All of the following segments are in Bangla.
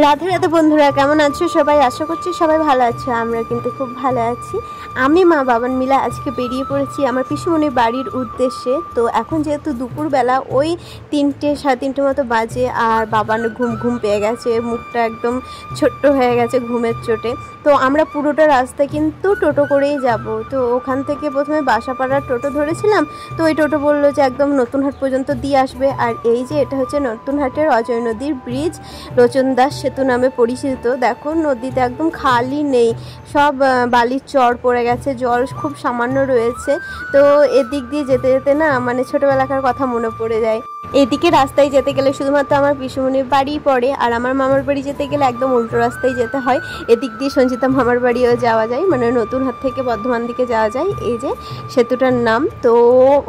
রাধে রাধে বন্ধুরা, কেমন আছো সবাই? আশা করছি সবাই ভালো আছো। আমরা কিন্তু খুব ভালো আছি। আমি মা বাবান মিলা আজকে বেরিয়ে পড়েছি আমার পিসুমনির বাড়ির উদ্দেশ্যে। তো এখন যেহেতু দুপুরবেলা ওই 3টে সাড়ে 3টে মতো বাজে, আর বাবান ঘুম পেয়ে গেছে, মুখটা একদম ছোট্ট হয়ে গেছে ঘুমের চোটে। তো আমরা পুরোটা রাস্তা কিন্তু টোটো করেই যাব। তো ওখান থেকে প্রথমে বাসাপাড়ার টোটো ধরেছিলাম। তো ওই টোটো বললো যে একদম নতুনহাট পর্যন্ত দিয়ে আসবে। আর এই যে এটা হচ্ছে নতুনহাটের অজয় নদীর ব্রিজ, লোচন দাস সেতু নামে পরিচিত। দেখো নদীতে একদম খালি নেই, সব বালির চর পড়ে গেছে, জল খুব সামান্য রয়েছে। তো এদিক দিয়ে যেতে যেতে না মানে ছোটোবেলাকার কথা মনে পড়ে যায়। এদিকে রাস্তায় যেতে গেলে শুধুমাত্র আমার পিসুমনির বাড়ি পড়ে, আর আমার মামার বাড়ি যেতে গেলে একদম উল্টো রাস্তায় যেতে হয়। এদিক দিয়ে সঞ্চিতা মামার বাড়িও যাওয়া যায়, মানে নতুনহাট থেকে বর্ধমান দিকে যাওয়া যায়। এই যে সেতুটার নাম। তো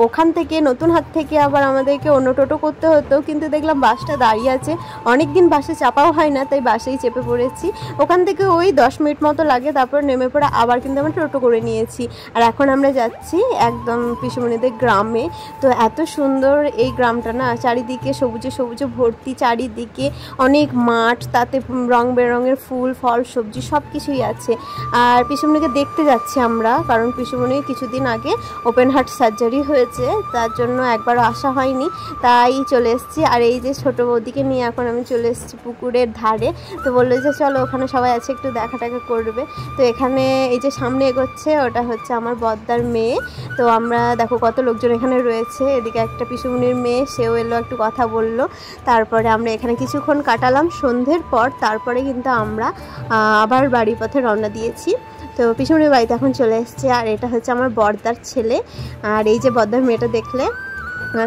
ওখান থেকে নতুনহাট থেকে আবার আমাদেরকে অন্য টোটো করতে হতো, কিন্তু দেখলাম বাসটা দাঁড়িয়ে আছে, অনেক দিন বাসে চাপাও হয় না, তাই বাসেই চেপে পড়েছি। ওখান থেকে ওই 10 মিনিট মতো লাগে, তারপর নেমে পড়ে আবার কিন্তু আমরা টোটো করে নিয়েছি। আর এখন আমরা যাচ্ছি একদম পিসুমনিদের গ্রামে। তো এত সুন্দর এই গ্রামটা না, চারিদিকে সবুজে সবুজে ভর্তি, চারিদিকে অনেক মাঠ, তাতে রং বেরঙের ফুল ফল সবজি সব কিছুই আছে। আর পিসুমনিকে দেখতে যাচ্ছি আমরা, কারণ পিসুমনির কিছুদিন আগে ওপেন হার্ট সার্জারি হয়েছে, তার জন্য একবারও আসা হয়নি, তাই চলে এসেছি। আর এই যে ছোটো বৌদিকে নিয়ে এখন আমি চলে এসেছি পুকুরের ধারে। তো বললো যে চলো ওখানে সবাই আছে, একটু দেখা টাকা করবে। তো এখানে এই যে সামনে এগোচ্ছে, ওটা হচ্ছে আমার বদ্দার মেয়ে। তো আমরা দেখো কত লোকজন এখানে রয়েছে। এদিকে একটা পিসুমনির মেয়ে, সেও এলো, একটু কথা বললো। তারপরে আমরা এখানে কিছুক্ষণ কাটালাম সন্ধ্যের পর। তারপরে কিন্তু আমরা আবার বাড়ির পথে রওনা দিয়েছি। তো পিসুমনির বাড়িতে এখন চলে এসেছে। আর এটা হচ্ছে আমার বড়দার ছেলে। আর এই যে বড়দার মেয়েটা দেখলে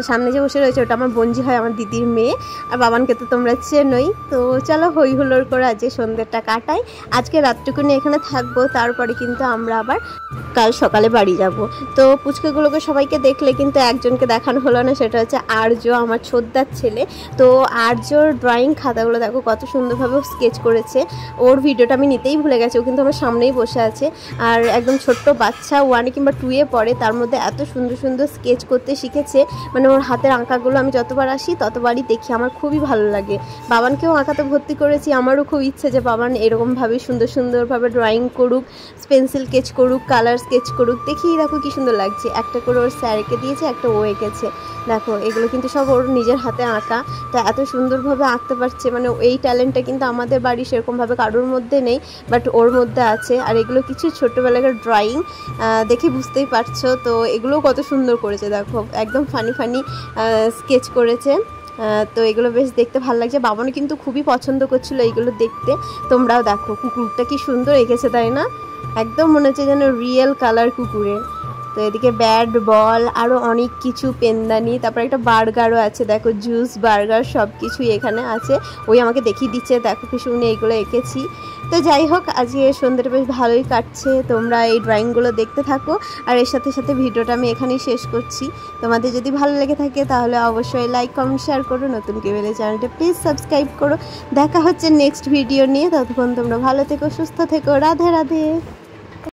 সামনে যে বসে রয়েছে, ওটা আমার বোনজি হয়, আমার দিদির মেয়ে। আর বাবানকে তো তোমরা চেনোই। তো চলো হই হুল্লোড় করে আজকে সন্ধ্যেটা কাটাই। আজকে রাতটুকুনি এখানে থাকবো, তারপরে কিন্তু আমরা আবার কাল সকালে বাড়ি যাব। তো পুচকেগুলোকে সবাইকে দেখলে কিন্তু একজনকে দেখানো হলো না, সেটা হচ্ছে আর্য, আমার ছোটদার ছেলে। তো আর্যর ড্রয়িং খাতাগুলো দেখো কত সুন্দরভাবে স্কেচ করেছে। ওর ভিডিওটা আমি নিতেই ভুলে গেছি, ও কিন্তু আমার সামনেই বসে আছে। আর একদম ছোট্ট বাচ্চা, 1 কিংবা 2-এ পড়ে, তার মধ্যে এত সুন্দর সুন্দর স্কেচ করতে শিখেছে। মানে ওর হাতের আঁকাগুলো আমি যতবার আসি ততবারই দেখি, আমার খুবই ভালো লাগে। বাবানকেও আঁকাতে ভর্তি করেছি, আমারও খুব ইচ্ছে যে বাবান এরকমভাবে সুন্দর সুন্দরভাবে ড্রয়িং করুক, পেন্সিল স্কেচ করুক, কালার স্কেচ করুক। দেখি দেখো কি সুন্দর লাগছে। একটা করে ওর স্যারকে দিয়েছে, একটা ও এঁকেছে। দেখো এগুলো কিন্তু সব ওর নিজের হাতে আঁকা। তো এত সুন্দরভাবে আঁকতে পারছে, মানে এই ট্যালেন্টটা কিন্তু আমাদের বাড়ি সেরকমভাবে কারোর মধ্যে নেই, বাট ওর মধ্যে আছে। আর এগুলো কিছু ছোটোবেলাকার ড্রয়িং, দেখে বুঝতেই পারছো। তো এগুলোও কত সুন্দর করেছে, দেখো একদম ফানি ফানি স্কেচ করেছে। তো এগুলো বেশ দেখতে ভালো লাগছে। বাবানও কিন্তু খুবই পছন্দ করছিল এইগুলো দেখতে। তোমরাও দেখো কুকুরটা কি সুন্দর এঁকেছে, তাই না? একদম মনে হচ্ছে যেন রিয়েল কালার কুকুরের। তো এদিকে ব্যাট বল, আরও অনেক কিছু, পেনদানি, তারপর একটা বার্গারও আছে, দেখো জুস বার্গার সব কিছুই এখানে আছে। ওই আমাকে দেখিয়ে দিচ্ছে, দেখো কি শুনে এইগুলো এঁকেছি। তো যাই হোক, আজকে সন্ধ্যাটা বেশ ভালোই কাটছে। তোমরা এই ড্রয়িংগুলো দেখতে থাকো, আর এর সাথে সাথে ভিডিওটা আমি এখানেই শেষ করছি। তোমাদের যদি ভালো লেগে থাকে তাহলে অবশ্যই লাইক কমেন্ট শেয়ার করো, নতুন কেউ এলে চ্যানেলটা প্লিজ সাবস্ক্রাইব করো। দেখা হচ্ছে নেক্সট ভিডিও নিয়ে। ততক্ষণ তোমরা ভালো থেকো, সুস্থ থেকো। রাধে রাধে।